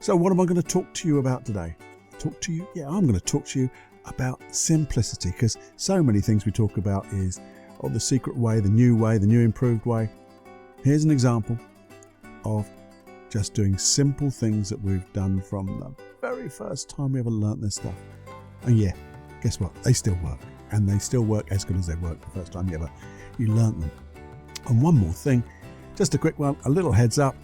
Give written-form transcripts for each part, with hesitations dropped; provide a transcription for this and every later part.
So what am I going to talk to you about today? I'm going to talk to you about simplicity, because so many things we talk about is the secret way, the new improved way. Here's an example of just doing simple things that we've done from the very first time we ever learnt this stuff. And yeah, guess what? They still work, and they still work as good as they worked the first time you learnt them. And one more thing, just a quick one, a little heads up.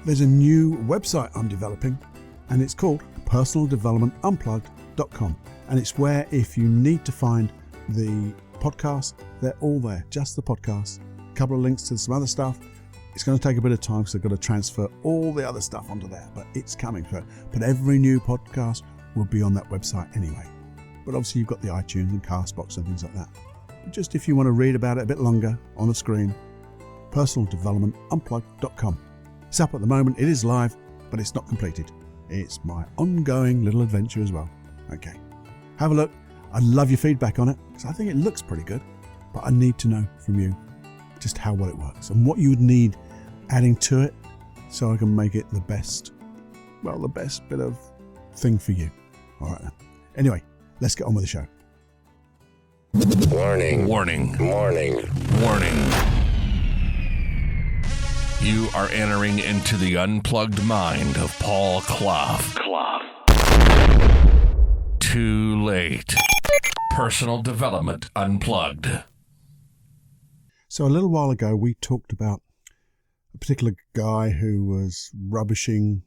There's a new website I'm developing, and it's called personaldevelopmentunplugged.com. And it's where, if you need to find the podcast, they're all there, just the podcast. A couple of links to some other stuff. It's going to take a bit of time because I've got to transfer all the other stuff onto there, but it's coming. But every new podcast will be on that website anyway. But obviously you've got the iTunes and Castbox and things like that. But just if you want to read about it a bit longer on the screen, personaldevelopmentunplugged.com. It's up at the moment, it is live, but it's not completed. It's my ongoing little adventure as well. Okay, have a look. I'd love your feedback on it, because I think it looks pretty good, but I need to know from you just how well it works and what you would need adding to it so I can make it the best bit of thing for you. All right then. Anyway, let's get on with the show. Warning. You are entering into the unplugged mind of Paul Clough. Too late. Personal Development Unplugged. So a little while ago, we talked about a particular guy who was rubbishing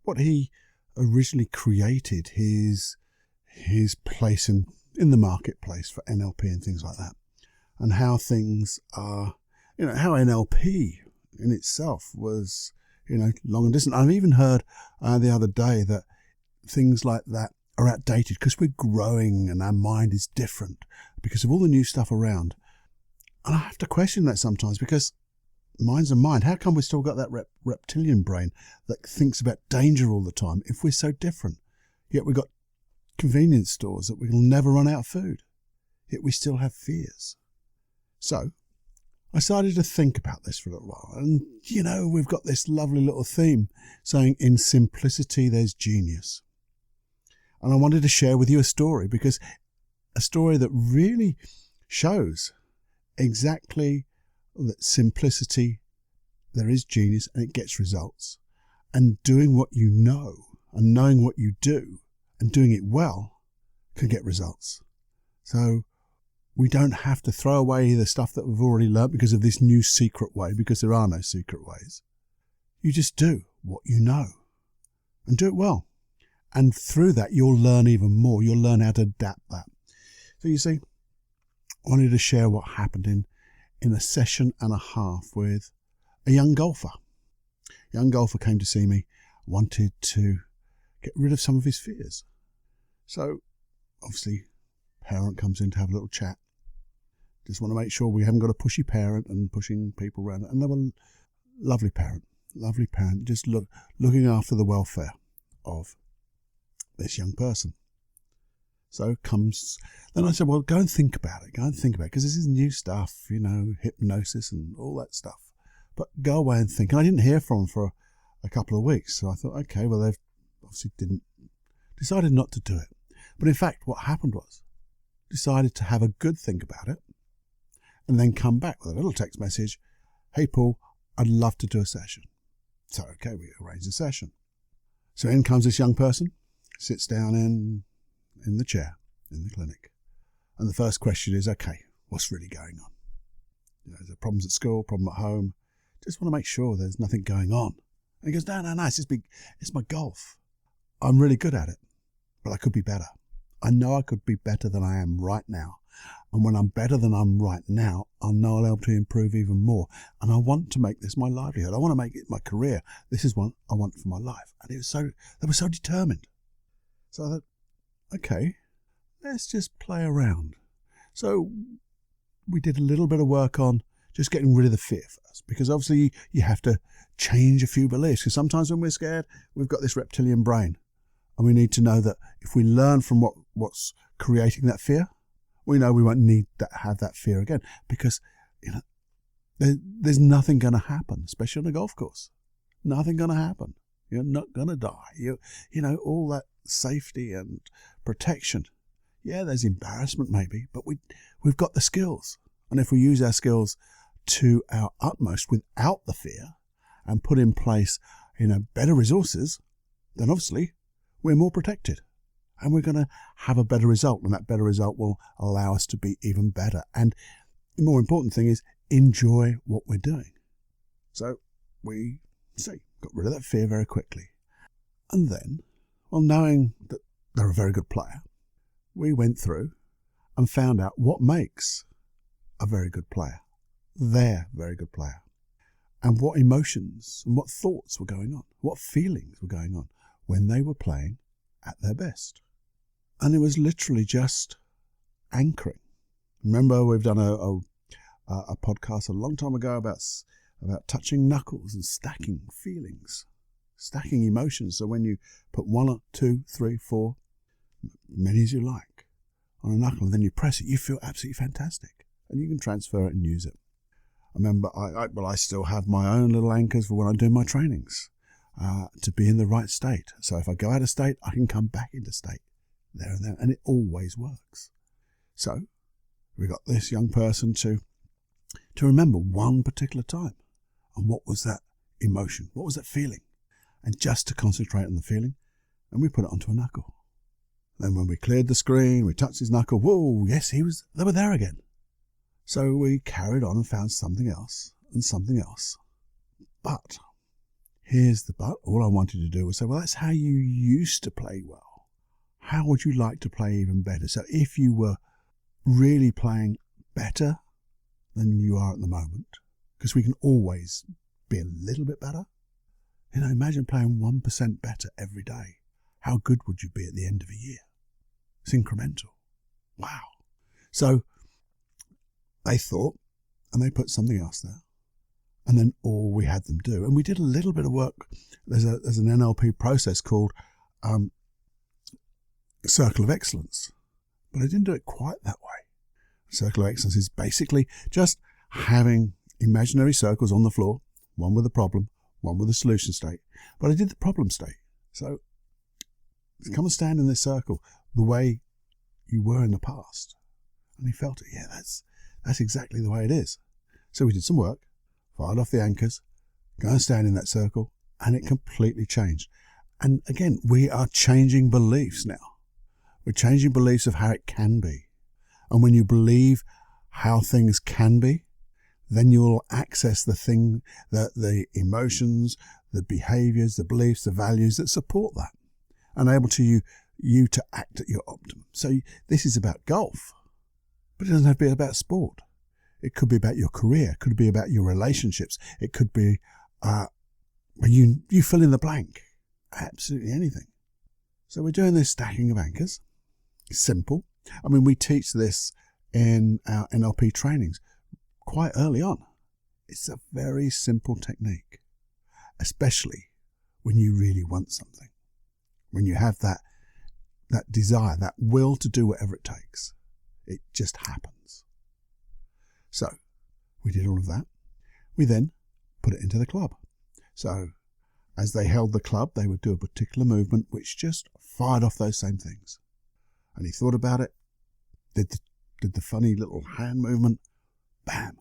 what he originally created, his place in the marketplace for NLP and things like that, and how things are, how NLP in itself was, long and distant. I've even heard the other day that things like that are outdated because we're growing and our mind is different because of all the new stuff around. And I have to question that sometimes, because mind's a mind. How come we've still got that reptilian brain that thinks about danger all the time if we're so different? Yet we've got convenience stores that we'll never run out of food. Yet we still have fears. So I started to think about this for a little while. And, we've got this lovely little theme saying, in simplicity, there's genius. And I wanted to share with you a story, because a story that really shows exactly that simplicity, there is genius and it gets results. And doing what you know and knowing what you do and doing it well can get results. So we don't have to throw away the stuff that we've already learned because of this new secret way, because there are no secret ways. You just do what you know and do it well. And through that, you'll learn even more. You'll learn how to adapt that. So you see, I wanted to share what happened in a session and a half with a young golfer. A young golfer came to see me, wanted to get rid of some of his fears. So obviously, parent comes in to have a little chat. Just want to make sure we haven't got a pushy parent and pushing people around. And they were lovely parent, just looking after the welfare of this young person. So then I said, well, go and think about it, because this is new stuff, hypnosis and all that stuff. But go away and think. And I didn't hear from them for a couple of weeks. So I thought, okay, well, they've obviously decided not to do it. But in fact, what happened was, decided to have a good think about it, and then come back with a little text message, hey, Paul, I'd love to do a session. So, okay, we arranged a session. So in comes this young person, sits down in the chair in the clinic. And the first question is, okay, what's really going on? Is there problems at school, problem at home? Just want to make sure there's nothing going on. And he goes, no, it's my golf. I'm really good at it, but I could be better. I know I could be better than I am right now. And when I'm better than I'm right now, I'll know I'll be able to improve even more. And I want to make this my livelihood. I want to make it my career. This is what I want for my life. And they were so determined. So I thought, okay, let's just play around. So we did a little bit of work on just getting rid of the fear first, because obviously you have to change a few beliefs, because sometimes when we're scared, we've got this reptilian brain, and we need to know that if we learn from what's creating that fear, we know we won't need to have that fear again, because there's nothing going to happen, especially on a golf course. Nothing going to happen. You're not going to die. You know, all that safety and protection. Yeah, there's embarrassment maybe, but we've got the skills. And if we use our skills to our utmost without the fear and put in place, better resources, then obviously we're more protected and we're going to have a better result. And that better result will allow us to be even better. And the more important thing is enjoy what we're doing. So we got rid of that fear very quickly. And then, knowing that they're a very good player, we went through and found out what makes a very good player, their very good player, and what emotions and what thoughts were going on, what feelings were going on when they were playing at their best. And it was literally just anchoring. Remember, we've done a podcast a long time ago about touching knuckles and stacking feelings, stacking emotions. So when you put 1, 2, 3, 4, many as you like, on a knuckle, and then you press it, you feel absolutely fantastic. And you can transfer it and use it. I remember, I still have my own little anchors for when I do my trainings, to be in the right state. So if I go out of state, I can come back into state there and then, and it always works. So we got this young person to remember one particular time. And what was that emotion? What was that feeling? And just to concentrate on the feeling, and we put it onto a knuckle. Then when we cleared the screen, we touched his knuckle. Whoa, yes, they were there again. So we carried on and found something else and something else. But here's the but. All I wanted to do was say, well, that's how you used to play well. How would you like to play even better? So if you were really playing better than you are at the moment, because we can always be a little bit better. Imagine playing 1% better every day. How good would you be at the end of a year? It's incremental. Wow. So they thought, and they put something else there. And then all we had them do, and we did a little bit of work. There's an NLP process called Circle of Excellence. But I didn't do it quite that way. Circle of Excellence is basically just having imaginary circles on the floor, one with a problem, one with a solution state. But I did the problem state. So come and stand in this circle the way you were in the past. And he felt it. Yeah, that's exactly the way it is. So we did some work, fired off the anchors, go and stand in that circle, and it completely changed. And again, we are changing beliefs now. We're changing beliefs of how it can be. And when you believe how things can be, then you'll access the emotions, the behaviors, the beliefs, the values that support that, and able to you to act at your optimum. So this is about golf, but it doesn't have to be about sport. It could be about your career. It could be about your relationships. It could be, you fill in the blank. Absolutely anything. So we're doing this stacking of anchors. Simple. I mean, we teach this in our NLP trainings quite early on. It's a very simple technique, especially when you really want something. When you have that desire, that will to do whatever it takes. It just happens. So we did all of that. We then put it into the club. So as they held the club, they would do a particular movement which just fired off those same things. And he thought about it, did the funny little hand movement, bam,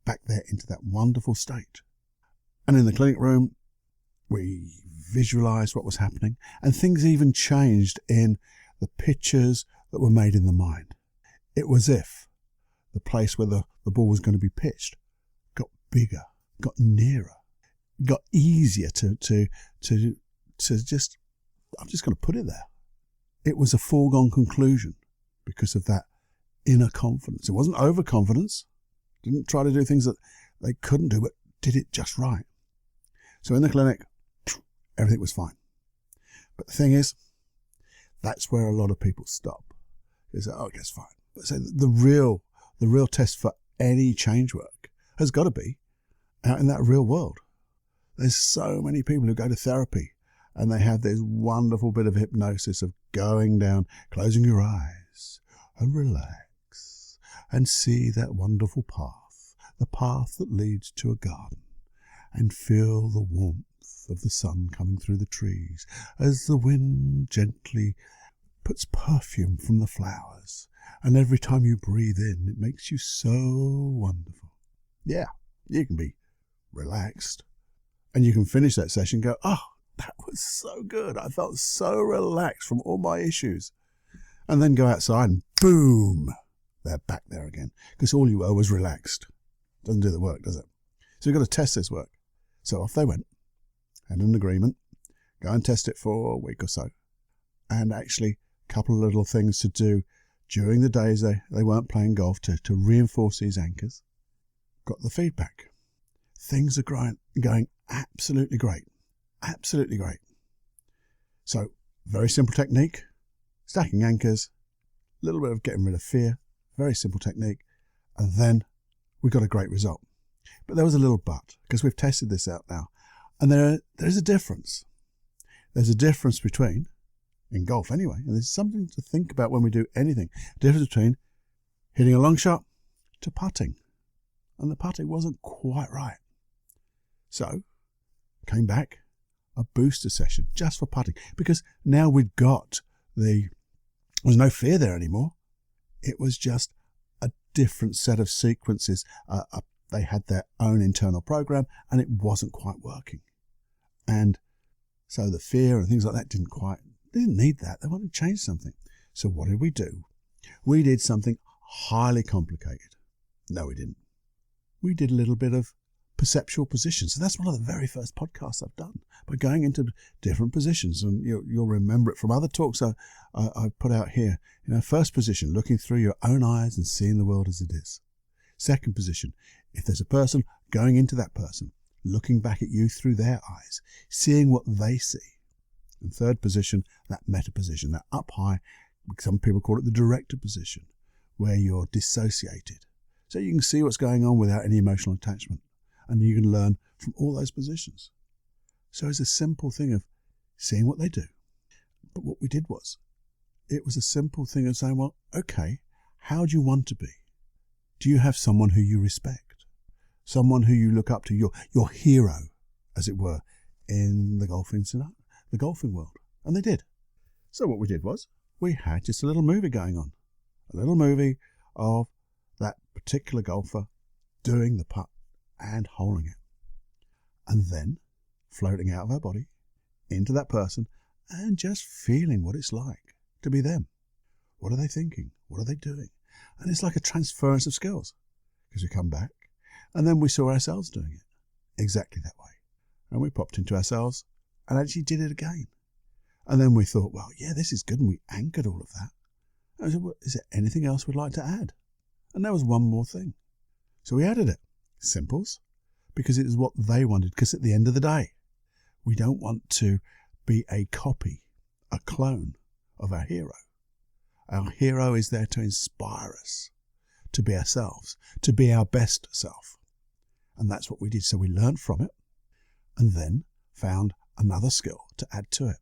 back there into that wonderful state. And in the clinic room, we visualized what was happening, and things even changed in the pictures that were made in the mind. It was if the place where the ball was going to be pitched got bigger, got nearer, got easier to just, I'm just going to put it there. It was a foregone conclusion because of that inner confidence. It wasn't overconfidence. Didn't try to do things that they couldn't do, but did it just right. So in the clinic, everything was fine. But the thing is, that's where a lot of people stop. They say, oh, it's fine. But so the real test for any change work has got to be out in that real world. There's so many people who go to therapy and they have this wonderful bit of hypnosis of going down, closing your eyes and relax and see that wonderful path, the path that leads to a garden, and feel the warmth of the sun coming through the trees, as the wind gently puts perfume from the flowers, and every time you breathe in, it makes you so wonderful. Yeah, you can be relaxed, and you can finish that session and go, oh, that was so good. I felt so relaxed from all my issues. And then go outside and boom, they're back there again, because all you were was relaxed. Doesn't do the work, does it? So you've got to test this work. So off they went, had an agreement, go and test it for a week or so. And actually, a couple of little things to do during the days they weren't playing golf to reinforce these anchors. Got the feedback. Things are going absolutely great. Absolutely great. So, very simple technique. Stacking anchors. A little bit of getting rid of fear. Very simple technique. And then we got a great result. But there was a little but, because we've tested this out now. And there's a difference. There's a difference between, in golf anyway, and there's something to think about when we do anything, difference between hitting a long shot to putting. And the putting wasn't quite right. So, came back, a booster session just for putting, because now we'd got there was no fear there anymore. It was just a different set of sequences. They had their own internal program, and it wasn't quite working. And so the fear and things like that didn't need that. They wanted to change something. So what did we do? We did something highly complicated. No, we didn't. We did a little bit of perceptual positions. So that's one of the very first podcasts I've done, by going into different positions. And you'll remember it from other talks I've put out here. First position, looking through your own eyes and seeing the world as it is. Second position, if there's a person, going into that person, looking back at you through their eyes, seeing what they see. And third position, that meta position, that up high, some people call it the director position, where you're dissociated. So you can see what's going on without any emotional attachment. And you can learn from all those positions. So it's a simple thing of seeing what they do. But what we did was, it was a simple thing of saying, well, okay, how do you want to be? Do you have someone who you respect? Someone who you look up to, your hero, as it were, in the golfing world? And they did. So what we did was, we had just a little movie going on. A little movie of that particular golfer doing the putt and holding it. And then floating out of our body into that person and just feeling what it's like to be them. What are they thinking? What are they doing? And it's like a transference of skills, because we come back and then we saw ourselves doing it exactly that way. And we popped into ourselves and actually did it again. And then we thought, well, yeah, this is good. And we anchored all of that. And I said, well, is there anything else we'd like to add? And there was one more thing. So we added it. Simples, because it is what they wanted. Because at the end of the day, we don't want to be a copy, a clone of our hero. Our hero is there to inspire us, to be ourselves, to be our best self. And that's what we did. So we learned from it and then found another skill to add to it.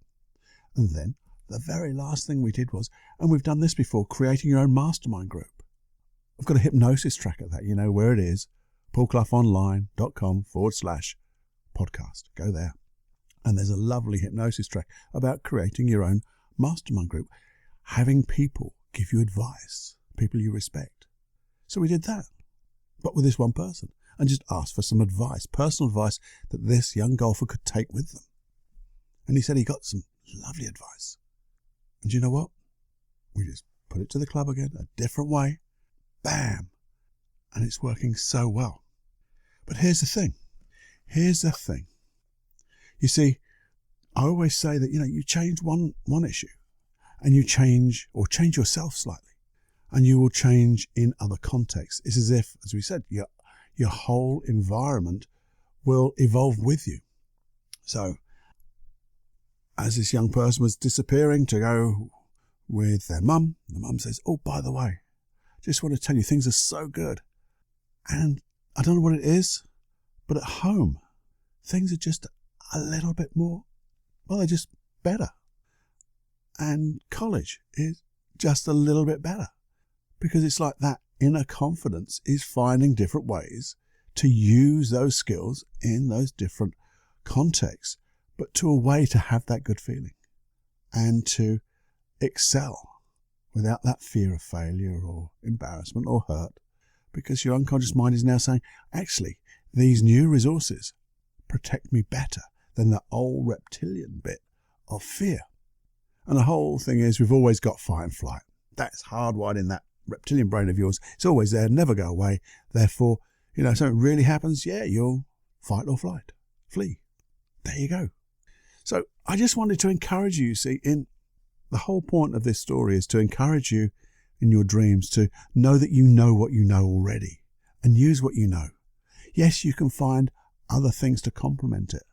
And then the very last thing we did was, and we've done this before, creating your own mastermind group. I've got a hypnosis track at that. You know where it is, paulcloughonline.com/podcast. Go there. And there's a lovely hypnosis track about creating your own mastermind group. Having people give you advice, people you respect. So we did that, but with this one person, and just asked for some advice, personal advice that this young golfer could take with them. And he said he got some lovely advice. And you know what? We just put it to the club again, a different way. Bam! And it's working so well. But here's the thing. You see, I always say that, you change one issue and you change yourself slightly, and you will change in other contexts. It's as if, as we said, your whole environment will evolve with you. So as this young person was disappearing to go with their mum, the mum says, oh, by the way, just want to tell you things are so good. And I don't know what it is, but at home, things are just a little bit more, well, they're just better. And college is just a little bit better, because it's like that inner confidence is finding different ways to use those skills in those different contexts. but to a way to have that good feeling and to excel without that fear of failure or embarrassment or hurt, because your unconscious mind is now saying, actually, these new resources protect me better than the old reptilian bit of fear. And the whole thing is, we've always got fight and flight. That's hardwired in that reptilian brain of yours. It's always there, never go away. Therefore, something really happens, you'll fight or flight, flee. There you go. So I just wanted to encourage you, the whole point of this story is to encourage you in your dreams to know that you know what you know already and use what you know. Yes, you can find other things to complement it,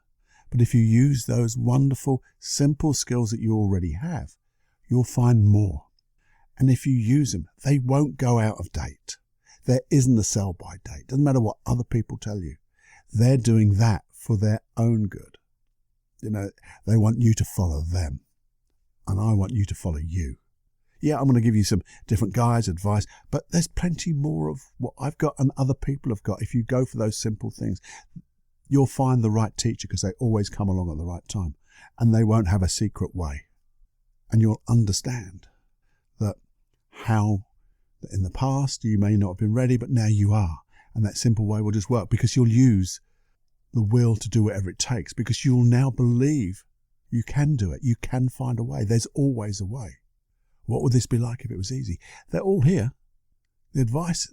but if you use those wonderful, simple skills that you already have, you'll find more. And if you use them, they won't go out of date. There isn't a sell-by date. Doesn't matter what other people tell you. They're doing that for their own good. They want you to follow them. And I want you to follow you. Yeah, I'm going to give you some different guides, advice, but there's plenty more of what I've got and other people have got. If you go for those simple things, you'll find the right teacher, because they always come along at the right time, and they won't have a secret way. And you'll understand that how in the past you may not have been ready, but now you are. And that simple way will just work, because you'll use the will to do whatever it takes, because you'll now believe you can do it. You can find a way. There's always a way. What would this be like if it was easy? They're all here. The advice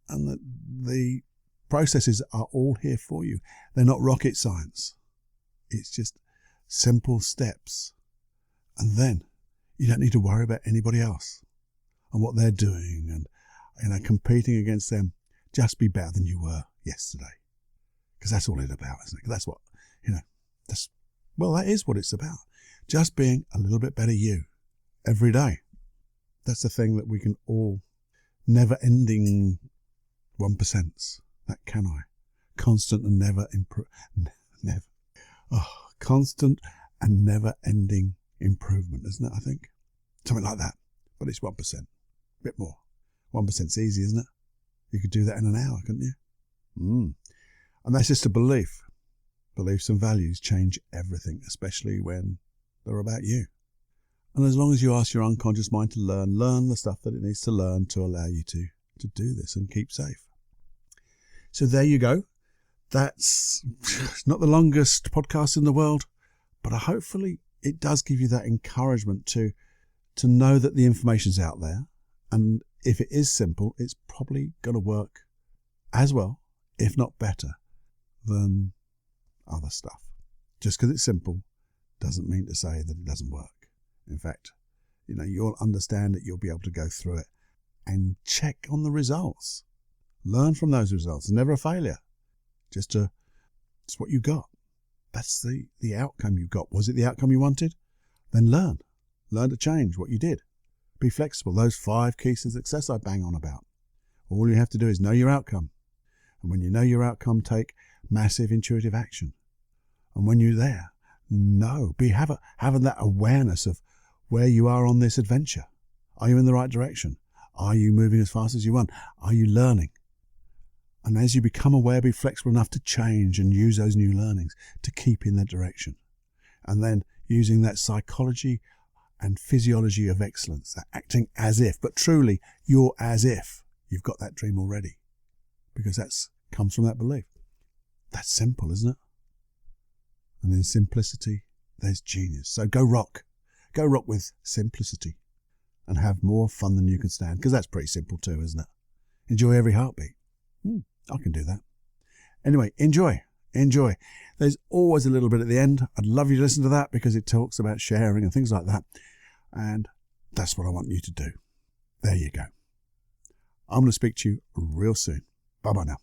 and the processes are all here for you. They're not rocket science. It's just simple steps. And then you don't need to worry about anybody else and what they're doing and competing against them. Just be better than you were yesterday. Because that's all it's about, isn't it? That's what, that is what it's about. Just being a little bit better you every day. That's the thing that we can all, never-ending 1%. That can I. Constant and constant and never-ending improvement, isn't it, I think? Something like that. But it's 1%. A bit more. 1%'s easy, isn't it? You could do that in an hour, couldn't you? And that's just a belief. Beliefs and values change everything, especially when they're about you. And as long as you ask your unconscious mind to learn the stuff that it needs to learn to allow you to do this and keep safe. So there you go. That's not the longest podcast in the world, but hopefully it does give you that encouragement to know that the information's out there. And if it is simple, it's probably going to work as well, if not better, than other stuff. Just because it's simple doesn't mean to say that it doesn't work. In fact, you'll understand it, you'll be able to go through it and check on the results. Learn from those results. It's never a failure. It's what you got. That's the outcome you got. Was it the outcome you wanted? Then learn. Learn to change what you did. Be flexible. Those 5 keys to success I bang on about. All you have to do is know your outcome. And when you know your outcome, take massive intuitive action. And when you're there, having that awareness of where you are on this adventure. Are you in the right direction? Are you moving as fast as you want? Are you learning? And as you become aware, be flexible enough to change and use those new learnings to keep in that direction. And then using that psychology and physiology of excellence, that acting as if, but truly you're as if you've got that dream already. Because that comes from that belief. That's simple, isn't it? And in simplicity, there's genius. So go rock. Go rock with simplicity and have more fun than you can stand. Because that's pretty simple too, isn't it? Enjoy every heartbeat. I can do that. Anyway, enjoy. There's always a little bit at the end. I'd love you to listen to that because it talks about sharing and things like that. And that's what I want you to do. There you go. I'm going to speak to you real soon. Bye-bye now.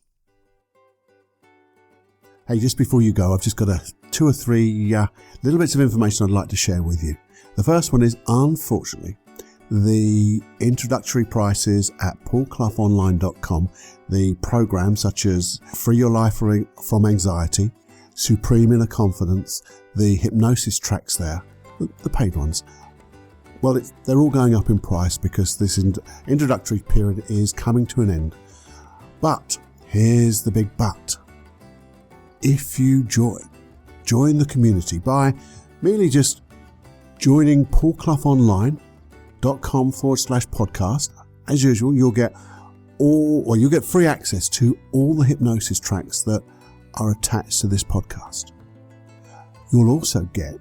Hey, just before you go, I've just got 2 or 3 little bits of information I'd like to share with you. The first one is, unfortunately, the introductory prices at paulcloughonline.com, the programs such as Free Your Life from Anxiety, Supreme Inner Confidence, the hypnosis tracks there, the paid ones, well, they're all going up in price because this introductory period is coming to an end. But here's the big but. If you join join the community by merely just joining paulcloughonline.com/podcast. As usual, you'll get free access to all the hypnosis tracks that are attached to this podcast. You'll also get,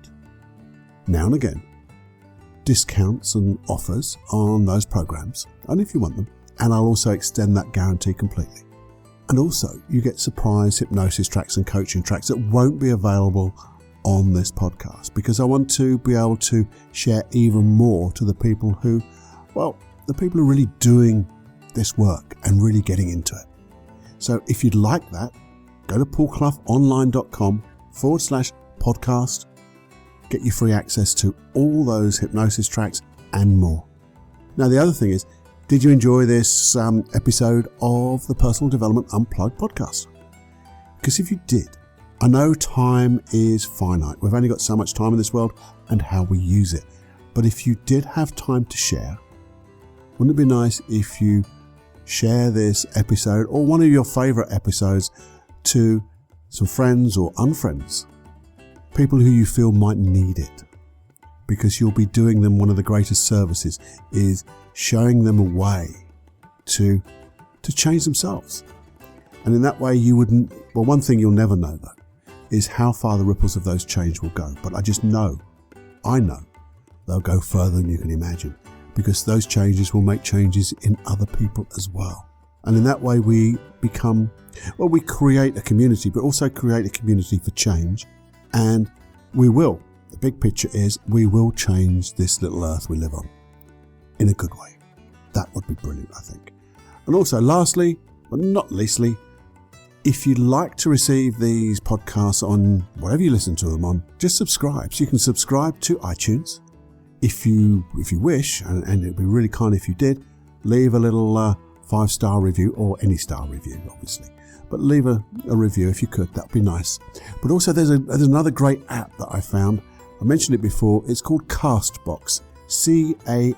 now and again, discounts and offers on those programs, and if you want them, and I'll also extend that guarantee completely. And also, you get surprise hypnosis tracks and coaching tracks that won't be available on this podcast, because I want to be able to share even more to the people who are really doing this work and really getting into it. So if you'd like that, go to paulcloughonline.com/podcast, get you free access to all those hypnosis tracks and more. Now, the other thing is, did you enjoy this episode of the Personal Development Unplugged podcast? Because if you did, I know time is finite. We've only got so much time in this world and how we use it. But if you did have time to share, wouldn't it be nice if you share this episode or one of your favorite episodes to some friends or unfriends, people who you feel might need it? Because you'll be doing them one of the greatest services, is showing them a way to change themselves. And in that way you wouldn't, well, one thing you'll never know though, is how far the ripples of those change will go. But I know they'll go further than you can imagine, because those changes will make changes in other people as well. And in that way we create a community, but also create a community for change. And the big picture is, we will change this little earth we live on in a good way. That would be brilliant, I think. And also, lastly, but not leastly, if you'd like to receive these podcasts on whatever you listen to them on, just subscribe. So you can subscribe to iTunes. If you wish, and it'd be really kind if you did, leave a little 5-star review, or any star review, obviously. But leave a review if you could, that'd be nice. But also there's another great app that I found. I mentioned it before. It's called Castbox. Castbox.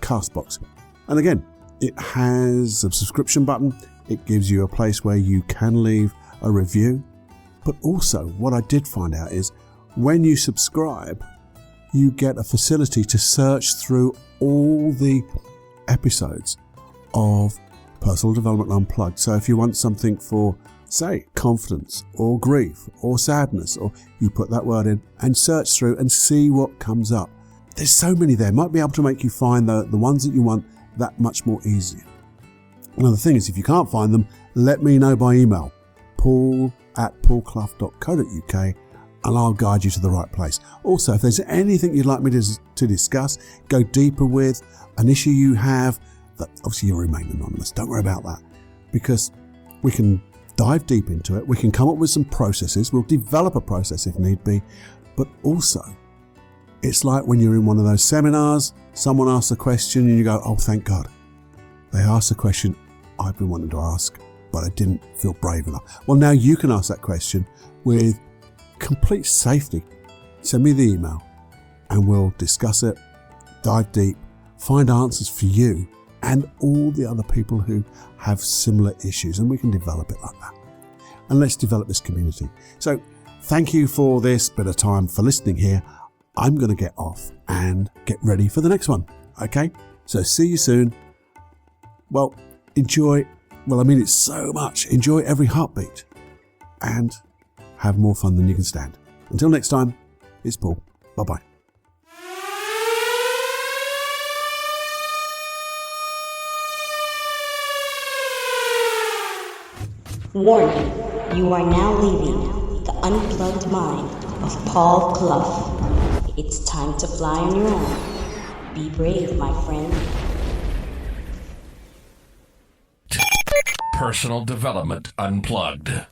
Castbox. And again, it has a subscription button. It gives you a place where you can leave a review. But also, what I did find out is, when you subscribe, you get a facility to search through all the episodes of Personal Development Unplugged. So if you want something for, say, confidence or grief or sadness, or you put that word in and search through and see what comes up. There's so many there. Might be able to make you find the ones that you want that much more easier. Now the thing is, if you can't find them, let me know by email, paul@paulclough.co.uk, and I'll guide you to the right place. Also, if there's anything you'd like me to discuss, go deeper with, an issue you have, that obviously you'll remain anonymous. Don't worry about that, because we can dive deep into it. We can come up with some processes. We'll develop a process if need be. But also, it's like when you're in one of those seminars, someone asks a question and you go, oh, thank God. They asked a question I've been wanting to ask, but I didn't feel brave enough. Well, now you can ask that question with complete safety. Send me the email and we'll discuss it, dive deep, find answers for you and all the other people who have similar issues, and we can develop it like that. And let's develop this community. So thank you for this bit of time for listening here. I'm going to get off and get ready for the next one. Okay? So see you soon. Well, enjoy. Well, I mean it so much. Enjoy every heartbeat and have more fun than you can stand. Until next time, it's Paul. Bye-bye. Warning, you are now leaving the unplugged mind of Paul Clough. It's time to fly on your own. Be brave, my friend. Personal Development Unplugged.